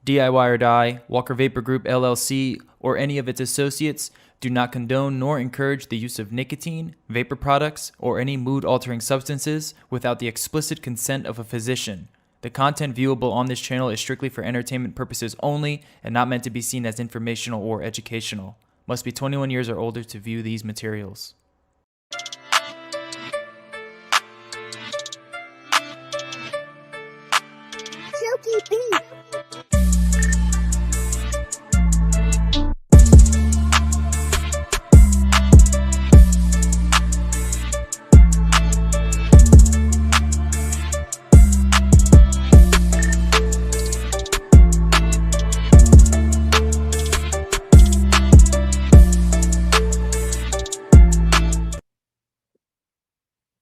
DIY or Die, Walker Vapor Group LLC, or any of its associates do not condone nor encourage the use of nicotine, vapor products, or any mood-altering substances without the explicit consent of a physician. The content viewable on this channel is strictly for entertainment purposes only and not meant to be seen as informational or educational. Must be 21 years or older to view these materials. Silky Pete.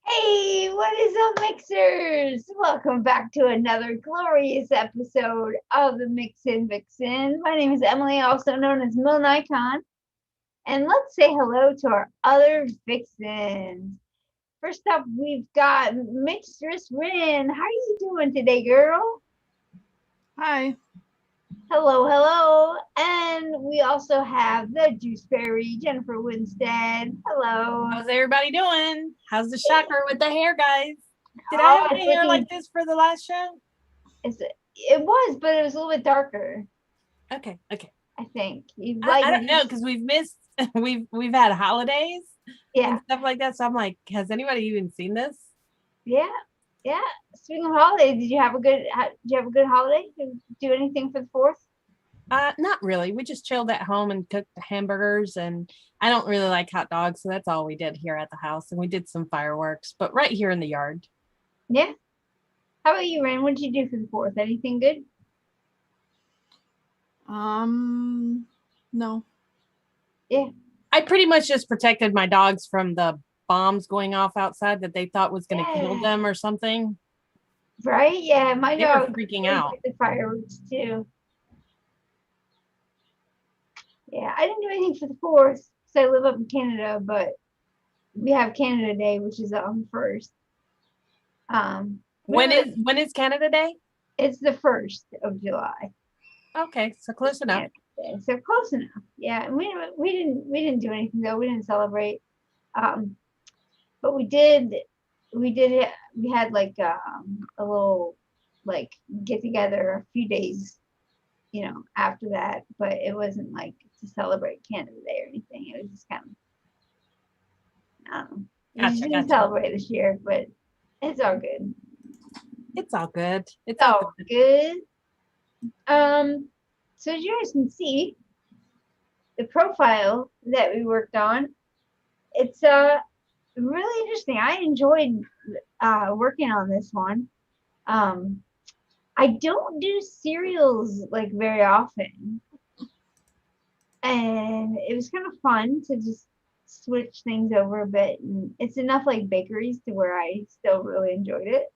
Hey, what is up, mixers? Welcome back to another glorious episode of the MIXINVIXENS. My name is Emily, also known as mlNikon, and let's say hello to our other Vixens. First up, we've got Mistress Rin. How are you doing today, girl? Hi. Hello, hello. And we also have TheJuiceFairy, Jennifer Winstead. Hello. How's everybody doing? How's the shocker with the hair, guys? Did I Oh, have my it's hair looking- like this for the last show? It was, but it was a little bit darker, Okay. I think. I don't know because we've missed we've had holidays Yeah, and stuff like that. So I'm like, has anybody even seen this? yeah. Speaking of holidays, did you have a good holiday? Did you do anything for the 4th? Not really. We just chilled at home and cooked hamburgers, and I don't really like hot dogs, so that's all we did here at the house. And we did some fireworks, but right here in the yard. Yeah. How about you, Ren? What did you do for the 4th? Anything good? No. Yeah. I pretty much just protected my dogs from the bombs going off outside that they thought was going to kill them or something. Right? Yeah, my They were dog freaking did out. the fireworks too. Yeah, I didn't do anything for the 4th because I live up in Canada, but we have Canada Day, which is on the 1st. When is Canada Day? It's the 1st of July. Okay, so close enough. Day. So close enough. Yeah, and we didn't do anything though. We didn't celebrate. But we had like a little like get together a few days, after that, but it wasn't like to celebrate Canada Day or anything. It was just kind of we just didn't celebrate this year, but it's all good. It's all good. It's all good. So as you guys can see, the profile that we worked on, it's really interesting. I enjoyed working on this one. I don't do cereals like very often, and it was kind of fun to just switch things over a bit, and it's enough like bakeries to where I still really enjoyed it.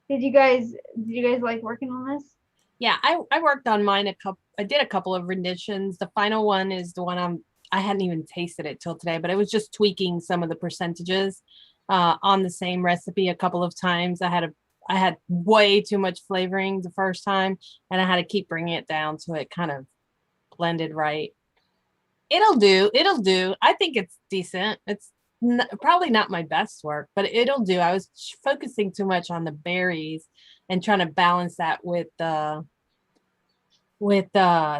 Did you guys like working on this? Yeah, I worked on mine I did a couple of renditions. The final one is the one I hadn't even tasted it till today, but it was just tweaking some of the percentages on the same recipe a couple of times. I had way too much flavoring the first time, and I had to keep bringing it down so it kind of blended right. It'll do. I think it's decent. It's probably not my best work, but it'll do. I was focusing too much on the berries and trying to balance that with the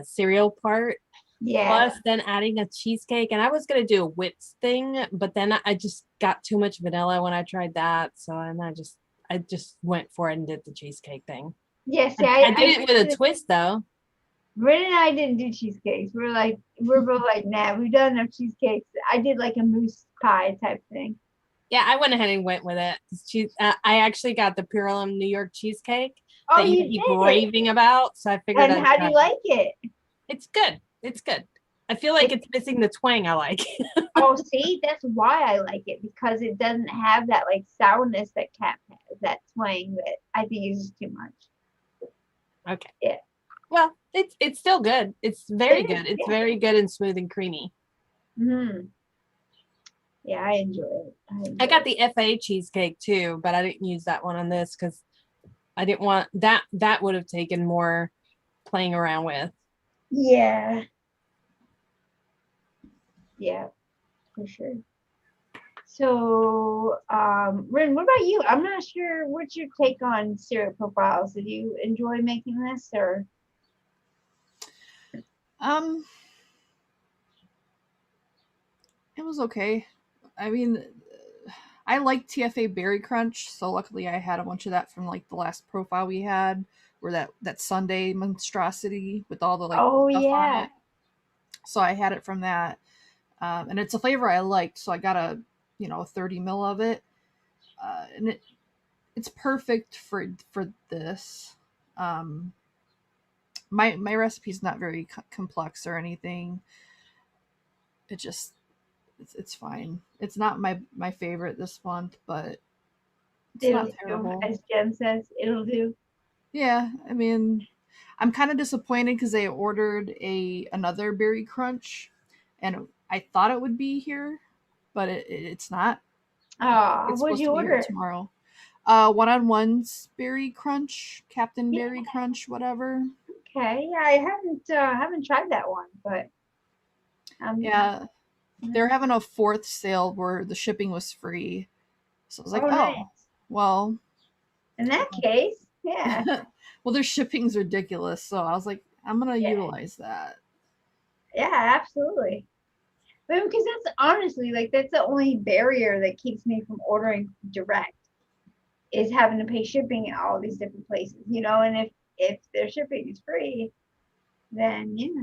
cereal part. Yeah. Plus then adding a cheesecake, and I was going to do a whipped thing, but then I just got too much vanilla when I tried that. So, and I just went for it and did the cheesecake thing. Yes. Yeah, I did it with a twist though. Ren and I didn't do cheesecakes. We're both like, nah, we've done enough cheesecakes. I did like a mousse pie type thing. Yeah, I went ahead and went with it. I actually got the Purelum New York cheesecake Oh, that you keep raving about. So I figured. And how do you like it? It's good. It's good. I feel like it's missing the twang I like. Oh, see, that's why I like it, because it doesn't have that like sourness that Cap has, that twang that I think is just too much. Okay. Yeah. Well, it's still good. It's very good. It's very good and smooth and creamy. Yeah, I enjoy it. I got the FA cheesecake too, but I didn't use that one on this because I didn't want that. That would have taken more playing around with. Yeah. Yeah, for sure. So, Rin, what about you? I'm not sure what's your take on cereal profiles. Did you enjoy making this or? It was okay. I mean, I like TFA Berry Crunch, so luckily I had a bunch of that from like the last profile we had, or that Sunday monstrosity with all the like Oh stuff on yeah. it. So I had it from that, and it's a flavor I liked, so I got a 30 mil of it, and it's perfect for this. My recipe's not very complex or anything. It just it's fine. It's not my favorite this month, but it's It'll not do, terrible. as Jen says, it'll do. Yeah, I mean, I'm kind of disappointed because they ordered another berry crunch, and I thought it would be here, but it's not. It's What'd supposed you to be here order? tomorrow. One-on-ones berry crunch, Captain Yeah. Berry Crunch, whatever. Okay, yeah, I haven't tried that one, but Yeah, they're having a 4th sale where the shipping was free. So I was like, oh, nice. oh, well. In that case, yeah, Well, their shipping's ridiculous, so I was like, I'm gonna Yeah. utilize that. yeah, absolutely. But because that's honestly like that's the only barrier that keeps me from ordering direct is having to pay shipping at all these different places, and if their shipping is free, then yeah.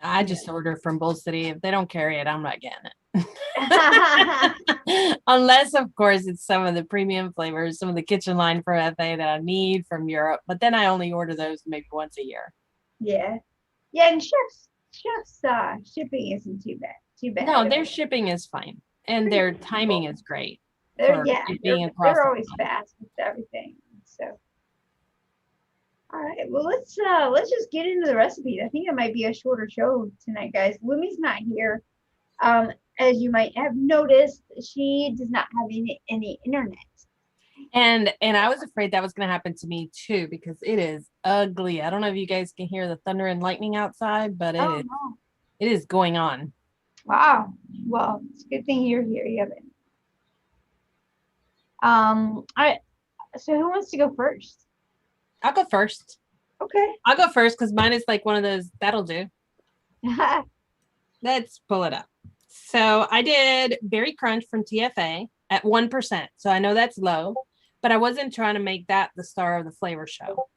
I just order from Bull City. If they don't carry it, I'm not getting it. Unless, of course, it's some of the premium flavors, some of the kitchen line from FA that I need from Europe. But then I only order those maybe once a year. Yeah. Yeah, and chef's shipping isn't too bad. No, their shipping is fine. And their timing is great. They're across always fast with everything. So all right, well let's just get into the recipe. I think it might be a shorter show tonight, guys. Lumi's not here. As you might have noticed, she does not have any internet. And I was afraid that was going to happen to me too, because it is ugly. I don't know if you guys can hear the thunder and lightning outside, but it is going on. Wow. Well, it's a good thing you're here. You have it. So who wants to go first? I'll go first. Okay. I'll go first because mine is like one of those that'll do. Let's pull it up. So I did Berry Crunch from TFA at 1%. So I know that's low, but I wasn't trying to make that the star of the flavor show.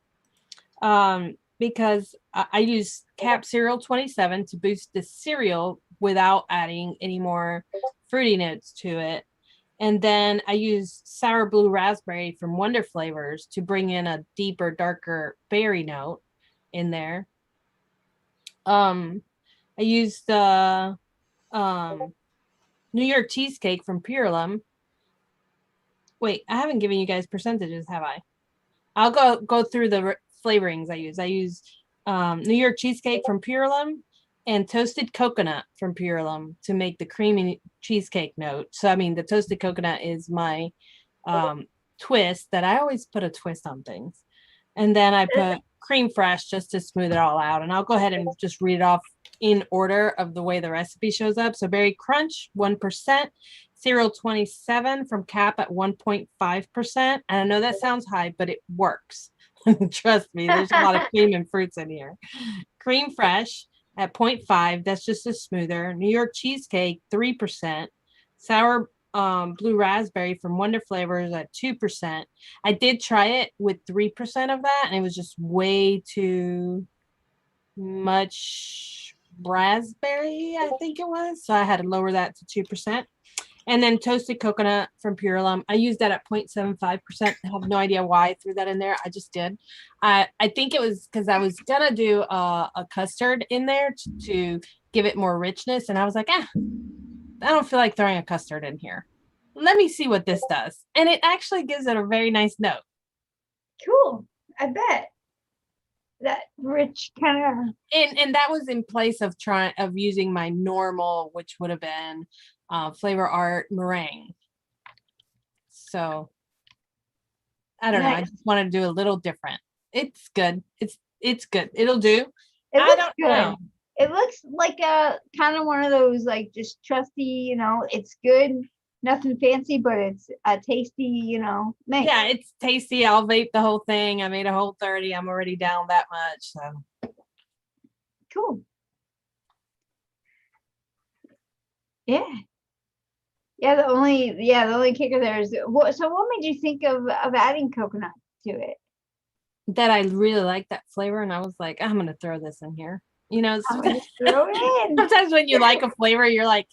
Because I use Cap Cereal 27 to boost the cereal without adding any more fruity notes to it. And then I use Sour Blue Raspberry from Wonder Flavors to bring in a deeper, darker berry note in there. I used the New York cheesecake from Purelum. Wait, I haven't given you guys percentages, have I? I'll go through the flavorings I use. I use New York cheesecake from Purelum and toasted coconut from Purelum to make the creamy cheesecake note. So, I mean, the toasted coconut is my twist that I always put a twist on things. And then I put cream fresh just to smooth it all out. And I'll go ahead and just read it off in order of the way the recipe shows up. So Berry Crunch, 1%, Cereal 27 from Cap at 1.5%. And I know that sounds high, but it works. Trust me, there's a lot of cream and fruits in here. Cream Fresh at 0.5, that's just a smoother. New York Cheesecake, 3%. Sour Blue Raspberry from Wonder Flavors at 2%. I did try it with 3% of that, and it was just way too much raspberry, I think it was. So I had to lower that to 2%. And then toasted coconut from Purelum. I used that at 0.75%. I have no idea why I threw that in there. I just did. I think it was because I was going to do a custard in there to give it more richness. And I was like, I don't feel like throwing a custard in here. Let me see what this does. And it actually gives it a very nice note. Cool. I bet. That rich kind of. And that was in place of using my normal, which would have been Flavor Art meringue. So I don't know. I just wanted to do a little different. It's good. it's good. It'll do. It I looks don't good. know. It looks like a kind of one of those like just trusty, you know, it's good, nothing fancy, but it's a tasty, you know, mix. Yeah, it's tasty. I'll vape the whole thing. I made a whole 30. I'm already down that much. So Cool. Yeah. Yeah, the only kicker there is what made you think of adding coconut to it? that I really like that flavor, and I was like, I'm gonna throw this in here. You know, I'm gonna just throw it in. sometimes when you like a flavor, you're like,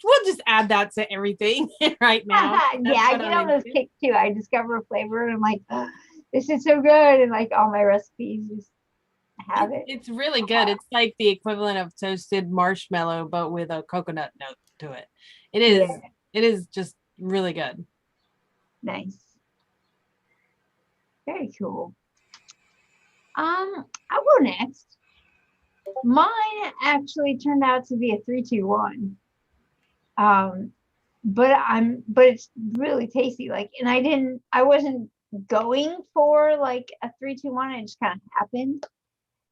we'll just add that to everything right now. Yeah, I get on those kicks too. I discover a flavor and I'm like, oh, this is so good, and like all my recipes just have it. It's really good. It's like the equivalent of toasted marshmallow, but with a coconut note to it. It is. Yeah. It is just really good. Nice. Very cool. I'll go next. Mine actually turned out to be a 3-2-1. But it's really tasty. Like, and I wasn't going for like a 3-2-1. It just kind of happened.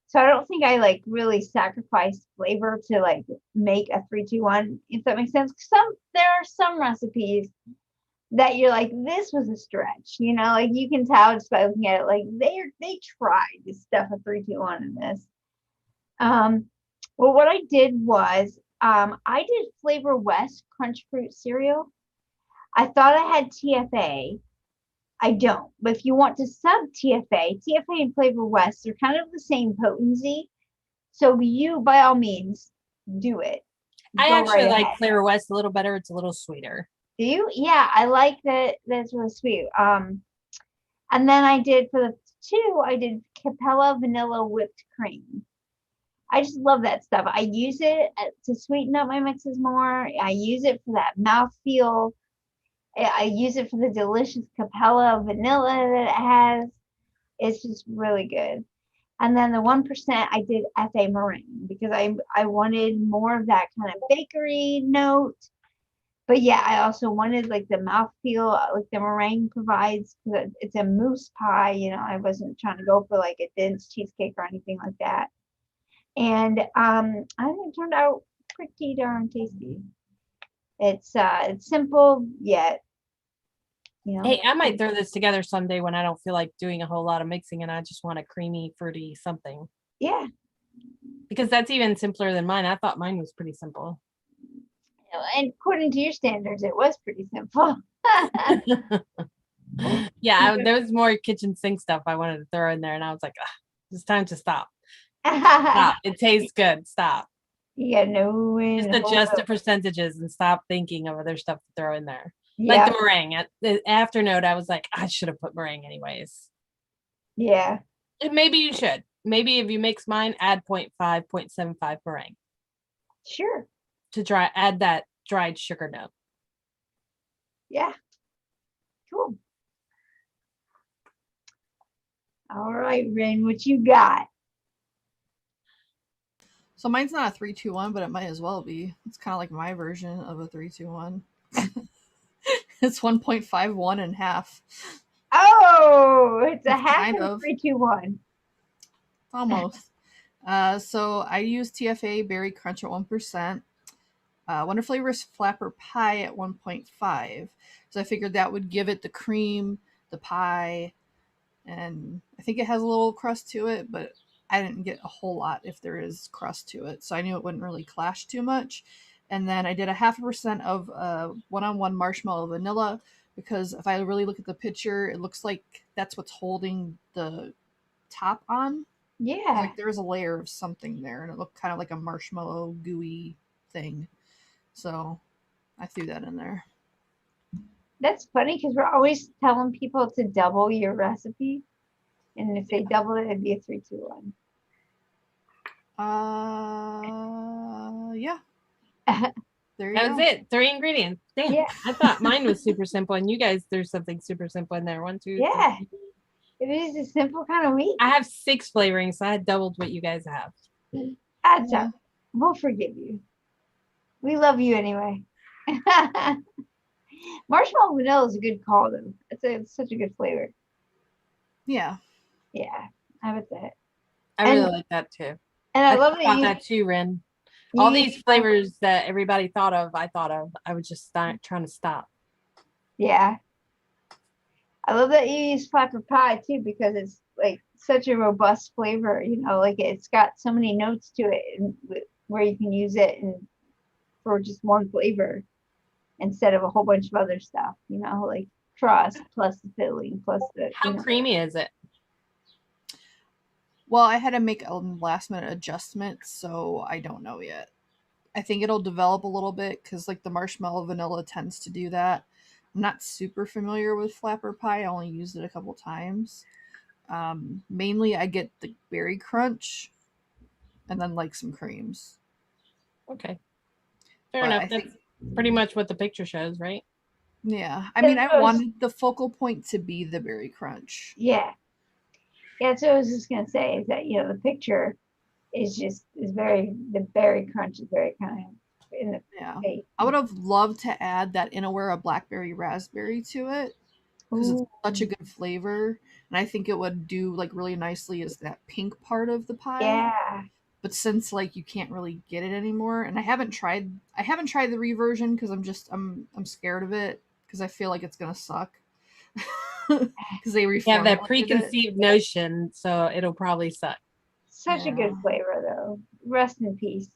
So I don't think I like really sacrificed flavor to like make a 3-2-1, if that makes sense. There are some recipes that you're like, this was a stretch, you know, like you can tell just by looking at it, like they tried to stuff a 3-2-1 in this. Well, what I did was I did Flavor West Crunch Fruit cereal. I thought I had TFA. I don't, but if you want to sub TFA and Flavor West are kind of the same potency. So you, by all means, do it. I Go actually right like ahead. Flavor West a little better. It's a little sweeter. Do you? Yeah, I like that. That's really sweet. And then I did for the two, I did Capella Vanilla Whipped Cream. I just love that stuff. I use it to sweeten up my mixes more. I use it for that mouthfeel. I use it for the delicious Capella vanilla that it has. It's just really good. And then the 1%, I did FA meringue because I wanted more of that kind of bakery note. But yeah, I also wanted like the mouthfeel like the meringue provides, because it's a mousse pie, you know. I wasn't trying to go for like a dense cheesecake or anything like that. And I think it turned out pretty darn tasty. It's simple yet, you know. Hey, I might throw this together someday when I don't feel like doing a whole lot of mixing and I just want a creamy, fruity something. Yeah. Because that's even simpler than mine. I thought mine was pretty simple. And according to your standards, it was pretty simple. Yeah, there was more kitchen sink stuff I wanted to throw in there, and I was like, it's time to stop. It tastes good. Stop. You gotta know when. Just adjust the percentages and stop thinking of other stuff to throw in there. Yeah. Like the meringue. At the afternote, I was like, I should have put meringue anyways. Yeah. And maybe you should. Maybe if you mix mine, add 0.5, 0.75 meringue. Sure. To add that dried sugar note. Yeah. Cool. All right, Rin, what you got? So mine's not a 3-2-1, but it might as well be. It's kind of like my version of a 3-2-1. It's 1.51 and half. Oh, it's a half kind and of 3-2-1. Almost. So I use TFA Berry Crunch at 1%. Wonder Flavors Flapper Pie at 1.5. So I figured that would give it the cream, the pie, and I think it has a little crust to it, but I didn't get a whole lot if there is crust to it. So I knew it wouldn't really clash too much. And then I did a 0.5% of 1-on-1 marshmallow vanilla, because if I really look at the picture, it looks like that's what's holding the top on. Yeah. Like there was a layer of something there, and it looked kind of like a marshmallow gooey thing. So I threw that in there. That's funny because we're always telling people to double your recipe. And if they double it, it'd be a 3-2-1. Yeah. There you That go. was it. 3 ingredients. Damn. Yeah. I thought mine was super simple, and you guys, there's something super simple in there. 1, 2, Yeah. 3. It is a simple kind of week. I have 6 flavorings, so I had doubled what you guys have. That's Yeah. We'll forgive you. We love you anyway. Marshmallow vanilla is a good call, though. It's such a good flavor. Yeah. Yeah, I would say it. I really like that too. And I love that thought you that too, Ren. you All use these flavors that everybody thought of, I thought of. I was just trying to stop. Yeah. I love that you use flapper pie too, because it's like such a robust flavor, you know, like it's got so many notes to it and where you can use it and for just one flavor instead of a whole bunch of other stuff, you know, like crust plus the filling plus the How creamy is it? Well, I had to make a last minute adjustment, so I don't know yet. I think it'll develop a little bit because like the marshmallow vanilla tends to do that. I'm not super familiar with flapper pie. I only used it a couple times. Mainly I get the berry crunch and then like some creams. Okay. Fair But enough. That's pretty much what the picture shows, right? Yeah. I mean, I wanted the focal point to be the berry crunch. Yeah. Yeah, that's what I was just gonna say is that, you know, the picture is very, the berry crunch is very kind of in the face. I would have loved to add that Inawera blackberry raspberry to it because it's such a good flavor, and I think it would do like really nicely as that pink part of the pie. Yeah. But since like you can't really get it anymore, and I haven't tried the reversion because I'm scared of it because I feel like it's gonna suck. Because they have that preconceived notion, so it'll probably suck. Such a good flavor though. Rest in peace,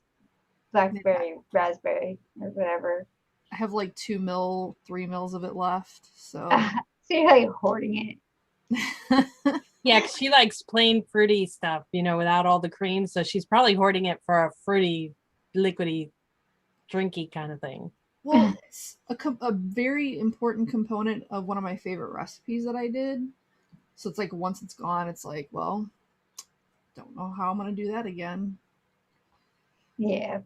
blackberry, raspberry, or whatever. I have like 3 mils of it left, so so you're like hoarding it. Yeah, because she likes plain fruity stuff, you know, without all the cream. So she's probably hoarding it for a fruity, liquidy, drinky kind of thing. Well, it's a very important component of one of my favorite recipes that I did. So it's like once it's gone, it's like, well, don't know how I'm going to do that again. Yeah.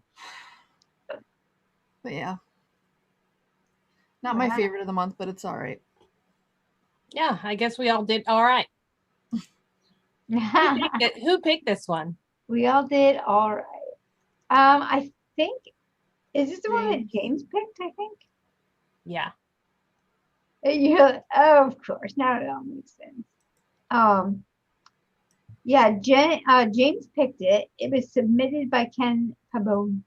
But yeah. Not my favorite of the month, but it's all right. Yeah, I guess we all did all right. Who picked this one? We all did all right. I think, is this the one that James picked, I think? Yeah. Yeah, of course. Now it all makes sense. Yeah, James picked it. It was submitted by Ken Pabon.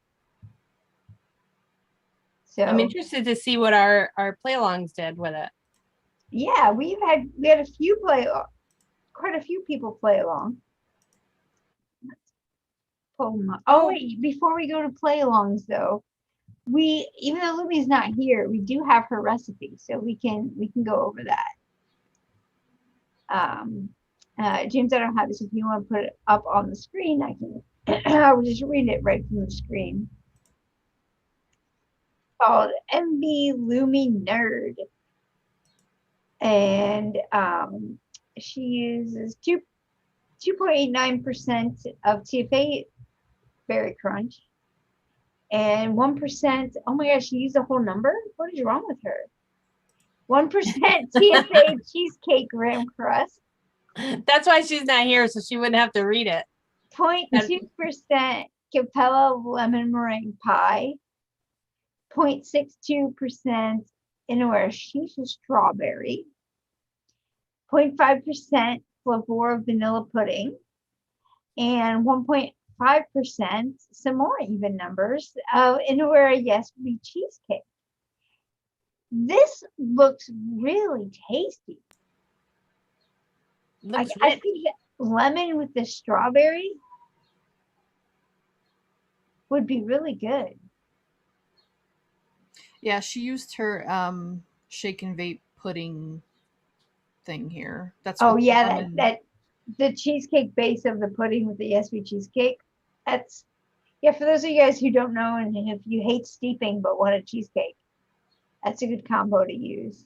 So I'm interested to see what our play-alongs did with it. Yeah, we had a few quite a few people play along. Oh wait, before we go to play-alongs though, even though Libby's not here, we do have her recipe, so we can go over that. James, I don't have this. If you want to put it up on the screen, I can. I will just read it right from the screen. Called MB Lumi Nerd, and she uses 2.89% of TFA Berry Crunch and 1%. Oh my gosh, she used a whole number. What is wrong with her? 1% TFA cheesecake graham crust. That's why she's not here, so she wouldn't have to read it. 0.2% Capella lemon meringue pie. 0.62% Inawera shisha strawberry. 0.5% Flavor vanilla pudding. And 1.5%, some more even numbers, of Inawera Yes We cheesecake. This looks really tasty. I think lemon with the strawberry would be really good. Yeah, she used her shake and vape pudding thing here. That's that the cheesecake base of the pudding with the ESV cheesecake. That's for those of you guys who don't know, and if you hate steeping but want a cheesecake, that's a good combo to use.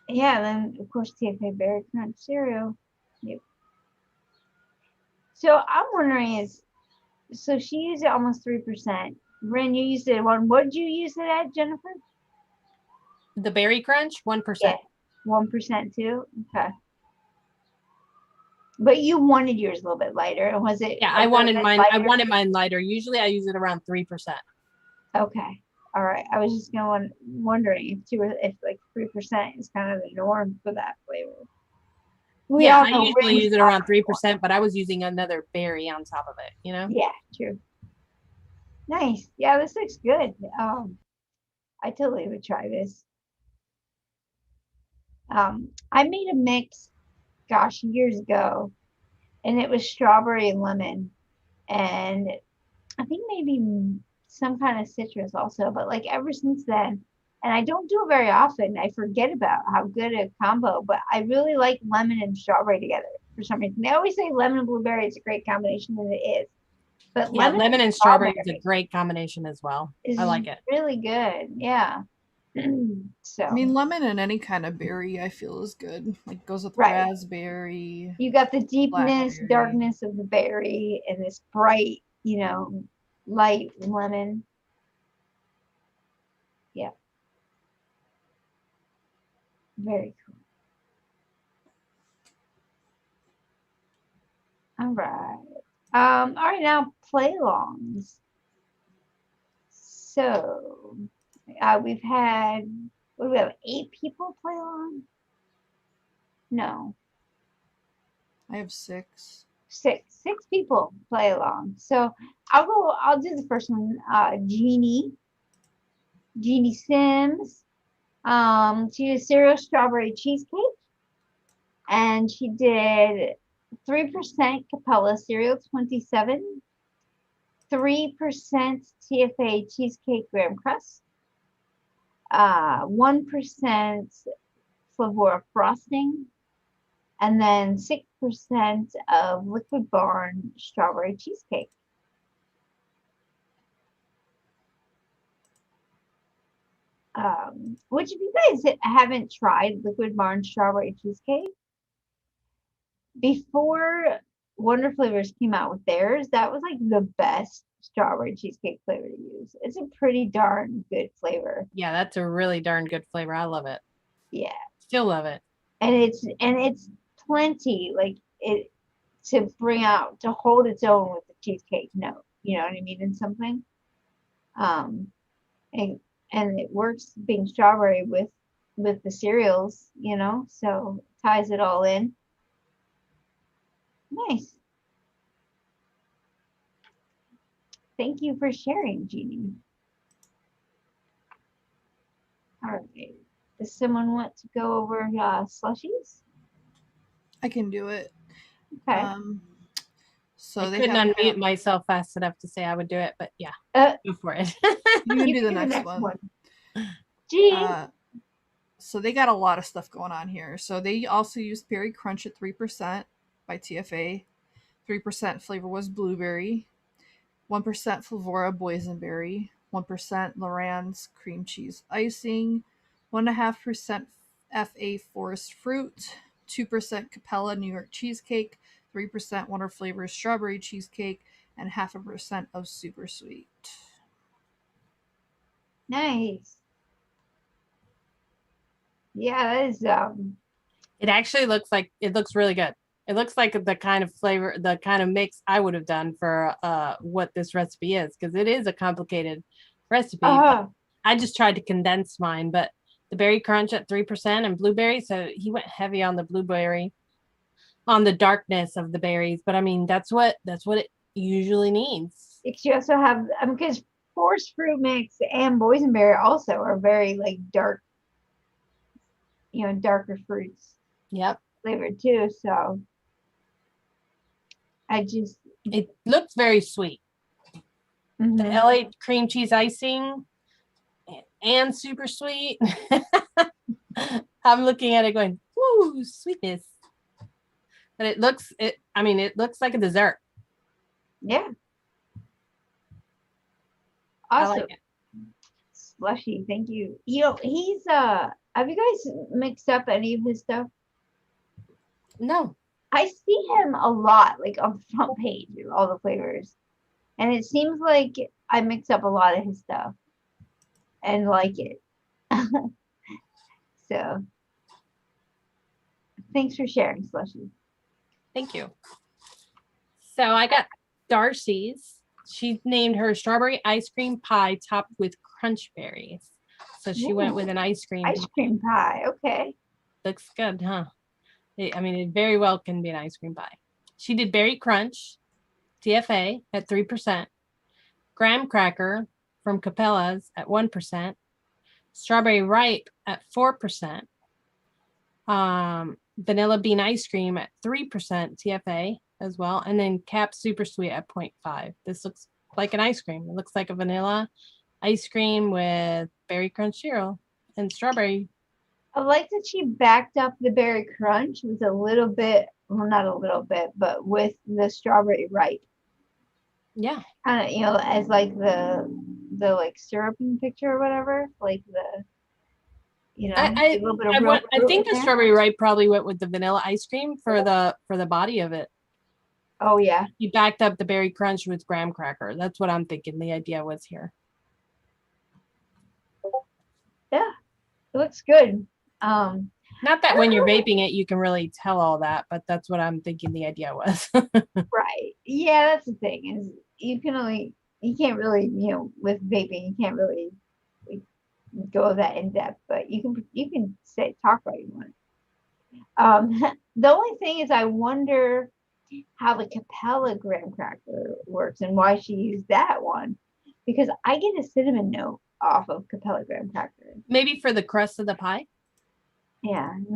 Yeah, then of course TFA Berry Crunch cereal. Yep. So I'm wondering so she used it almost 3%. Ren, you used it at 1. What did you use it at, Jennifer? The Berry Crunch, 1%. Yeah, 1% too. Okay. But you wanted yours a little bit lighter, was it? Yeah, I wanted mine. Lighter? I wanted mine lighter. Usually, I use it around 3%. Okay. All right. I was just gonna wondering if like 3% is kind of the norm for that flavor. We Yeah, all I know usually Rin's use it not around gonna 3%, but I was using another berry on top of it, you know? Yeah, true. Nice. Yeah, this looks good. I totally would try this. I made a mix, gosh, years ago, and it was strawberry and lemon, and I think maybe some kind of citrus also. But like ever since then, and I don't do it very often. I forget about how good a combo, but I really like lemon and strawberry together for some reason. They always say lemon and blueberry is a great combination, and it is. But Yeah, lemon and strawberry is a great combination as well. I like it. Really good. Yeah. So I mean, lemon and any kind of berry I feel is good. Like goes with Right. raspberry. you got the deepness, Blackberry. darkness of the berry and this bright, light lemon. Yeah. Very cool. All right. All right, now play longs. So we've had, what do we have, 8 people play along? No, I have 6. 6 people play along. So I'll do the first one. Jeannie Sims. She did cereal strawberry cheesecake, and she did 3% Capella cereal 27, 3% TFA cheesecake graham crust, 1% Flavora frosting, and then 6% of Liquid Barn strawberry cheesecake. Which if you guys haven't tried Liquid Barn strawberry cheesecake, before Wonder Flavors came out with theirs, that was like the best strawberry cheesecake flavor to use. It's a pretty darn good flavor. Yeah, that's a really darn good flavor. I love it. Yeah. Still love it. And it's plenty, like it to bring out, to hold its own with the cheesecake note. You know what I mean? In something. And it works being strawberry with the cereals, so ties it all in. Nice. Thank you for sharing, Jeannie. All right. Does someone want to go over slushies? I can do it. Okay. So I they couldn't have, unmute myself fast enough to say I would do it, but yeah, go for it. you can do the next one. Jean. So they got a lot of stuff going on here. So they also used Berry Crunch at 3% by TFA. 3% flavor was blueberry. 1% Flavora boysenberry. 1% Loran's cream cheese icing. 1.5% FA forest fruit. 2% Capella New York cheesecake. 3% Wonder Flavors strawberry cheesecake. And 0.5% of super sweet. Nice. Yeah, that is It actually looks really good. It looks like the kind of flavor, the kind of mix I would have done for what this recipe is, because it is a complicated recipe. I just tried to condense mine, but the berry crunch at 3% and blueberry, so he went heavy on the blueberry, on the darkness of the berries. But I mean, that's what it usually needs. You also have, because forest fruit mix and boysenberry also are very like dark, darker fruits. Yep. Flavored too. So it looks very sweet. Mm-hmm. The LA cream cheese icing and super sweet. I'm looking at it going, woo, sweetness. But it looks like a dessert. Yeah. Awesome. I like it. Slushy, thank you. He's have you guys mixed up any of his stuff? No. I see him a lot, like on the front page of all the flavors. And it seems like I mix up a lot of his stuff and like it. So thanks for sharing, Slushy. Thank you. So I got Darcy's she named her strawberry ice cream pie topped with crunch berries. So she went with an ice cream. Ice cream pie. Okay. Looks good, huh? I mean, it very well can be an ice cream pie. She did berry crunch, TFA at 3%, graham cracker from Capella's at 1%, strawberry ripe at 4%, vanilla bean ice cream at 3% TFA as well, and then Cap super sweet at 0.5. This looks like an ice cream. It looks like a vanilla ice cream with berry crunch cereal and strawberry. I like that she backed up the berry crunch with a little bit, well, not a little bit, but with the strawberry ripe. Yeah. Kind of, you know, as like the like syruping picture or whatever, like the, you know, a little bit of I think the strawberry ripe probably went with the vanilla ice cream for the body of it. Oh yeah. You backed up the berry crunch with graham cracker. That's what I'm thinking the idea was here. Yeah, it looks good. Not that when you're vaping it, you can really tell all that, but that's what I'm thinking the idea was. Right. Yeah, that's the thing is you can't really, you know, with vaping, you can't really go that in depth, but you can talk about you want. The only thing is I wonder how the Capella graham cracker works and why she used that one, because I get a cinnamon note off of Capella graham cracker. Maybe for the crust of the pie. Yeah, and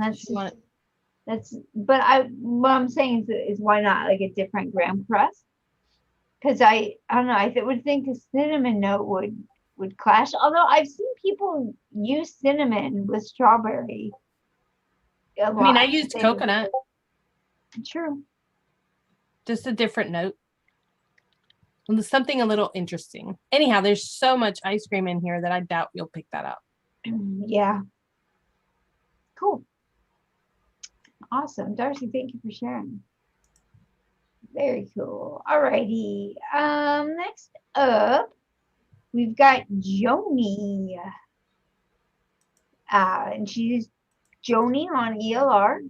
what I'm saying is why not like a different graham crust? Because I don't know, I would think a cinnamon note would clash. Although I've seen people use cinnamon with strawberry. I mean, I used coconut. True. Just a different note. Something a little interesting. Anyhow, there's so much ice cream in here that I doubt you'll pick that up. Yeah. Cool. Awesome. Darcy, thank you for sharing. Very cool. Alrighty. Next up, we've got Joni. And she used Joni on ELR.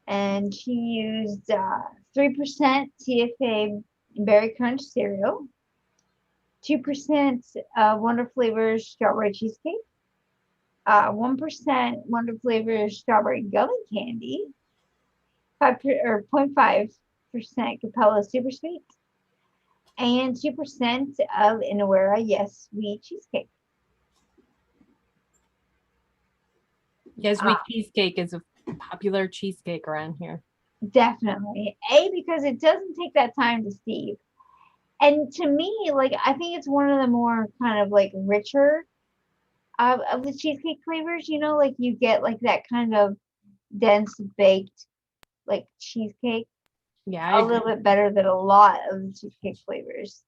And she used 3% TFA Berry Crunch cereal, 2% Wonder Flavors strawberry cheesecake, 1% Wonder Flavors strawberry gummy candy, 0.5% Capella super sweet, and 2% of Inawera Yes Sweet cheesecake. Yes, Sweet cheesecake is a popular cheesecake around here. Definitely. Because it doesn't take that time to steep. And to me, like, I think it's one of the more kind of like richer of the cheesecake flavors, you know, like you get like that kind of dense baked like cheesecake. Yeah, a little bit better than a lot of the cheesecake flavors.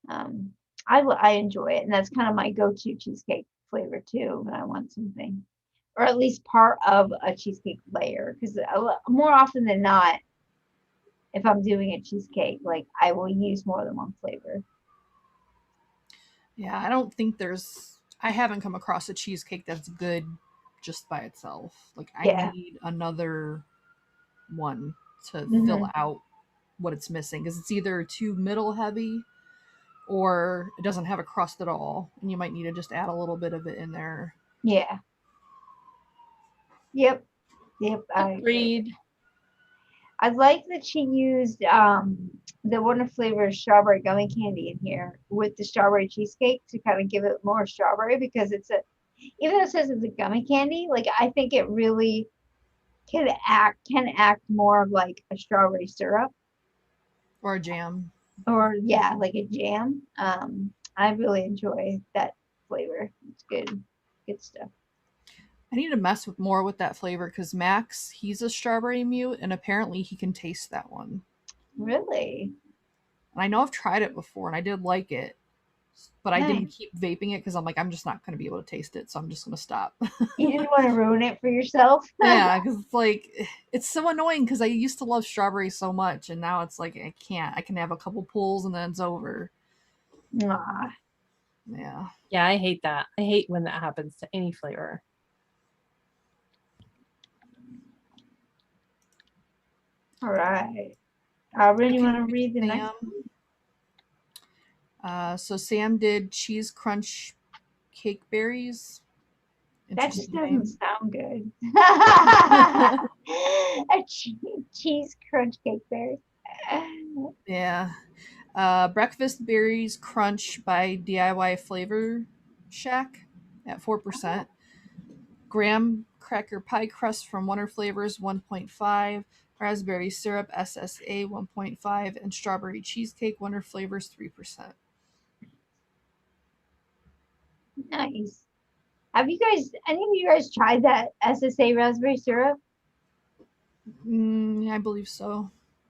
I enjoy it, and that's kind of my go-to cheesecake flavor too when I want something, or at least part of a cheesecake layer, because more often than not, if I'm doing a cheesecake, like I will use more than one flavor. Yeah, I don't think I haven't come across a cheesecake that's good just by itself. Like I need another one to fill out what it's missing, because it's either too middle heavy or it doesn't have a crust at all, and you might need to just add a little bit of it in there. Yeah. Yep. Agreed. I like that she used the Wonder Flavor strawberry gummy candy in here with the strawberry cheesecake to kind of give it more strawberry, because even though it says it's a gummy candy, like I think it really can act more of like a strawberry syrup or a jam, or like a jam. I really enjoy that flavor. It's good stuff. I need to mess more with that flavor, because Max, he's a strawberry mute, and apparently he can taste that one. Really? And I know I've tried it before and I did like it, but I didn't keep vaping it because I'm like, I'm just not going to be able to taste it, so I'm just going to stop. You didn't want to ruin it for yourself? Yeah, because it's like, it's so annoying, because I used to love strawberry so much, and now it's like, I can't. I can have a couple pulls and then it's over. Aww. Yeah. Yeah, I hate that. I hate when that happens to any flavor. All right. Rin, you want to read the next one? So Sam did cheese crunch cake berries. That just Interesting doesn't name. sound good. A cheese crunch cake berry. Yeah. Breakfast berries crunch by DIY Flavor Shack at 4%. Graham cracker pie crust from Wonder Flavors 1.5. Raspberry syrup SSA 1.5 and strawberry cheesecake Wonder Flavors 3%. Nice. Have you guys, any of you guys tried that SSA raspberry syrup? I believe so.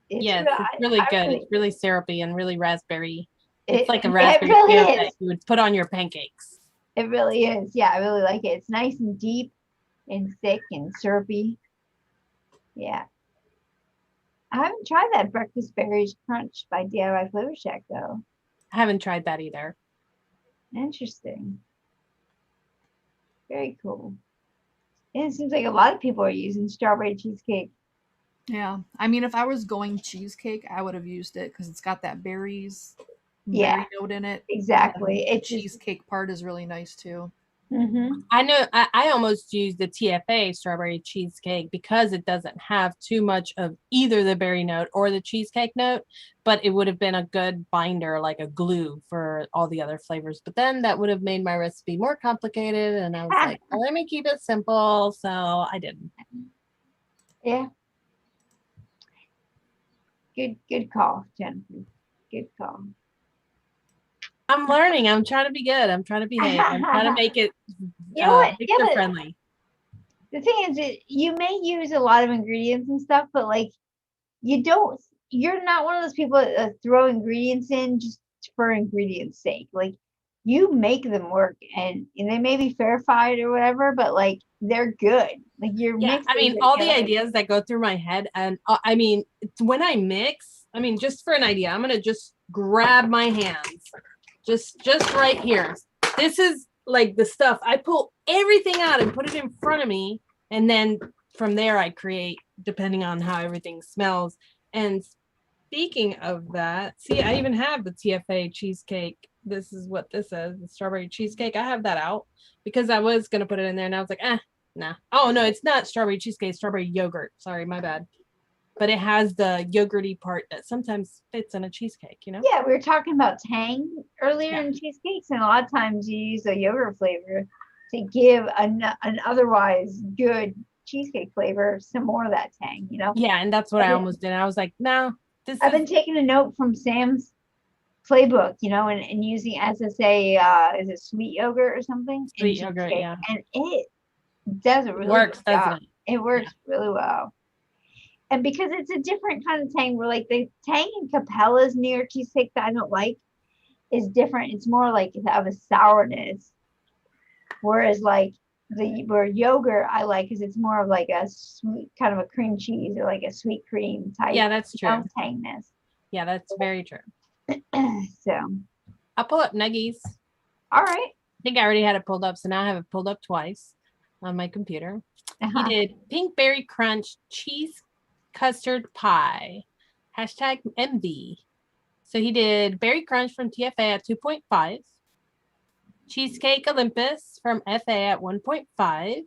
Yes, it's really good. It's really syrupy and really raspberry. It's like a raspberry syrup that you would put on your pancakes. It really is. Yeah, I really like it. It's nice and deep and thick and syrupy. Yeah. I haven't tried that breakfast berries crunch by DIY Flavor Shack though. I haven't tried that either. Interesting. Very cool. And it seems like a lot of people are using strawberry cheesecake. Yeah. I mean, if I was going cheesecake, I would have used it because it's got that berries Yeah, berry note in it. exactly. And It's the cheesecake part is really nice too. I know I almost used the TFA strawberry cheesecake because it doesn't have too much of either the berry note or the cheesecake note, but it would have been a good binder, like a glue for all the other flavors. But then that would have made my recipe more complicated, and I was like, well, let me keep it simple. So I didn't. Yeah. Good call, Jennifer. Good call. I'm learning. I'm trying to be good. I'm trying to behave. I'm trying to make it You know what? Yeah, mixer but friendly. the thing is, you may use a lot of ingredients and stuff, but like you're not one of those people that throw ingredients in just for ingredients' sake. Like you make them work and they may be verified or whatever, but like they're good. Like your Yeah, mix. I mean, all the ideas that go through my head, and I mean, when I mix, I mean, just for an idea, I'm gonna just grab my hands, just right here. This is like the stuff. I pull everything out and put it in front of me, and then from there I create, depending on how everything smells. And speaking of that, see, I even have the TFA cheesecake. This is what this is, the strawberry cheesecake. I have that out because I was gonna put it in there, and I was like, nah. Oh no, it's not strawberry cheesecake, it's strawberry yogurt. Sorry, my bad. But it has the yogurty part that sometimes fits in a cheesecake, you know? Yeah, we were talking about tang earlier in cheesecakes, and a lot of times you use a yogurt flavor to give an otherwise good cheesecake flavor some more of that tang, you know? Yeah, and that's what I almost did. I was like, no, I've been taking a note from Sam's playbook, you know, and using SSA, is it sweet yogurt or something? Sweet yogurt, yeah. And it does a really works, good job. doesn't it? It works really well. And because it's a different kind of tang, where like the tang in Capella's New York cheesecake that I don't like is different. It's more like of a sourness. Whereas like where yogurt I like is it's more of like a sweet kind of a cream cheese or like a sweet cream type. Yeah, that's true. Tangness. Yeah, that's very true. So I'll pull up Nuggies. All right. I think I already had it pulled up, so now I have it pulled up twice on my computer. He did Pink Berry Crunch Cheese Custard Pie. Hashtag MV. So he did Berry Crunch from TFA at 2.5. Cheesecake Olympus from FA at 1.5. That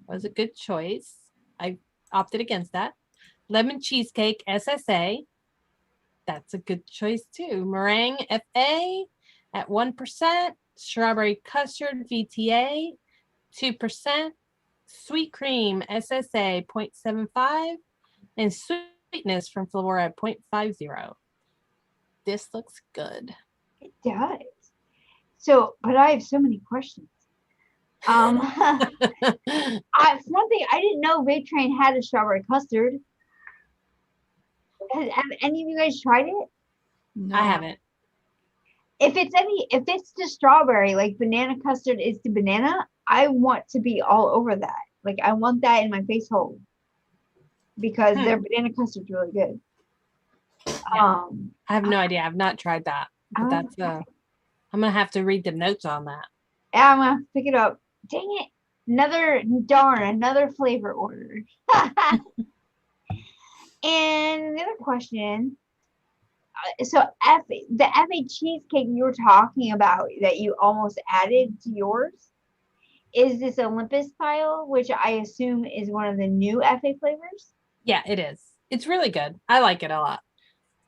was a good choice. I opted against that. Lemon Cheesecake SSA. That's a good choice too. Meringue FA at 1%. Strawberry Custard VTA 2%. Sweet Cream SSA 0.75. And Sweetness from Flora at 0.50. This looks good. It does. So, but I have so many questions. One thing, I didn't know Vape Train had a strawberry custard. Have any of you guys tried it? No. I haven't. If it's the strawberry, like banana custard is the banana, I want to be all over that. Like I want that in my face hole because their banana custard's really good. Yeah. I have no idea. I've not tried that. But that's I'm gonna have to read the notes on that. Yeah, I'm gonna pick it up. Dang it. Another flavor order. And the other question, So the FA cheesecake you were talking about that you almost added to yours is this Olympus style, which I assume is one of the new FA flavors. Yeah, it is. It's really good. I like it a lot.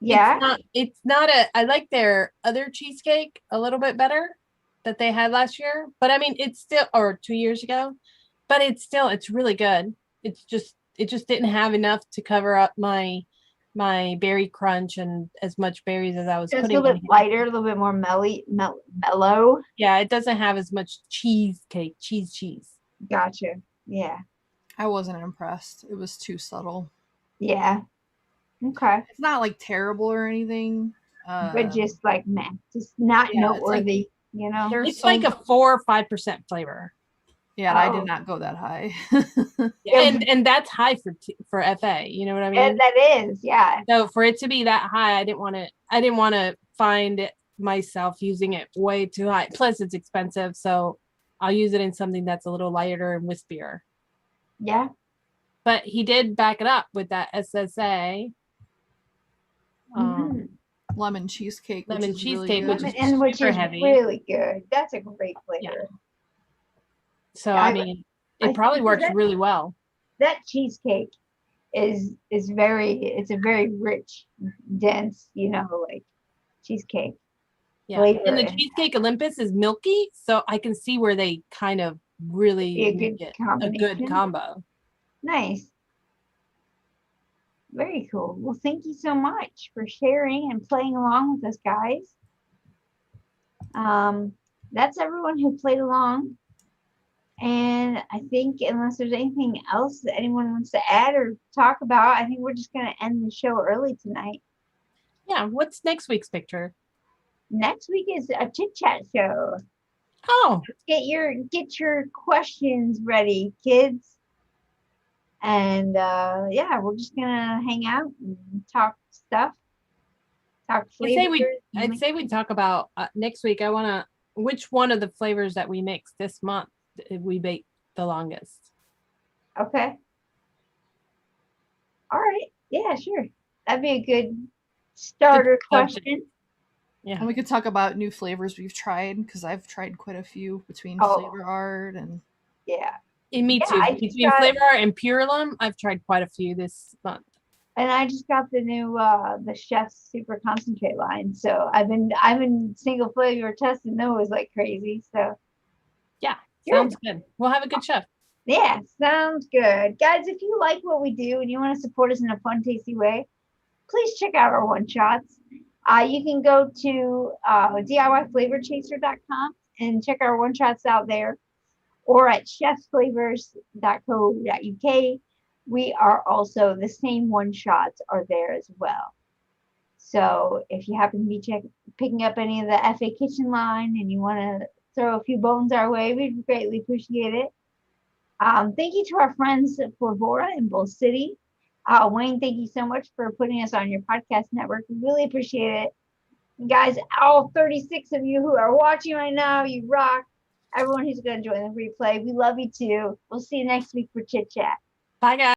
Yeah. It's not a, I like their other cheesecake a little bit better that they had last year, but I mean, it's still, or 2 years ago, but it's really good. It just didn't have enough to cover up my berry crunch and as much berries as I was So it's a putting little in bit here. lighter, a little bit more mellow. Yeah, it doesn't have as much cheesecake, cheese. Gotcha. Yeah. I wasn't impressed. It was too subtle. Yeah. Okay. It's not like terrible or anything. But just like meh, just not yeah, it's like- noteworthy, you know? There's It's so- like a 4 or 5% flavor. Yeah, and I Oh. did not go that high. And that's high for FA, you know what I mean? And that is, yeah. So for it to be that high, I didn't want to find myself using it way too high. Plus it's expensive, so I'll use it in something that's a little lighter and wispier. Yeah. But he did back it up with that SSA Mhm. Lemon cheesecake, Lemon which is really cheesecake, good. which is And which super is heavy. really good. That's a great flavor. So Yeah, I mean, I it probably think works that- really well. That cheesecake is it's a very rich, dense, like cheesecake. Yeah. Flavor And the and- cheesecake Olympus is milky, so I can see where they kind of really Be a make good it a combination. good combo. Nice. Very cool. Well, thank you so much for sharing and playing along with us, guys. That's everyone who played along. And I think unless there's anything else that anyone wants to add or talk about, I think we're just going to end the show early tonight. Yeah. What's next week's picture? Next week is a chit chat show. Oh, Get your questions ready, kids. And yeah, we're just gonna hang out and talk stuff. Talk flavors. I'd say we talk about next week. Which one of the flavors that we mixed this month did we bake the longest? Okay. All right. Yeah, sure. That'd be a good starter subject. question. Yeah. And we could talk about new flavors we've tried, because I've tried quite a few between Oh. Flavor Art and Yeah. Me Yeah, too. I just Between got- Flavor Art and Pure Lum, I've tried quite a few this month. And I just got the new the Chef's Super Concentrate line. So I've been single flavor testing those like crazy. So Yeah, Good. sounds good. We'll have a good chef. yeah, sounds good. Guys, if you like what we do and you want to support us in a fun, tasty way, please check out our one shots. You can go to DIYFlavorChaser.com and check our one shots out there, or at chefsflavors.co.uk. We are also the same one shots are there as well. So if you happen to be picking up any of the FA Kitchen line and you want to throw a few bones our way, we'd greatly appreciate it. Thank you to our friends for Vora in Bull City. Wayne, thank you so much for putting us on your podcast network. We really appreciate it. And guys, all 36 of you who are watching right now, you rock. Everyone who's going to join the replay, we love you too. We'll see you next week for Chit Chat. Bye, guys.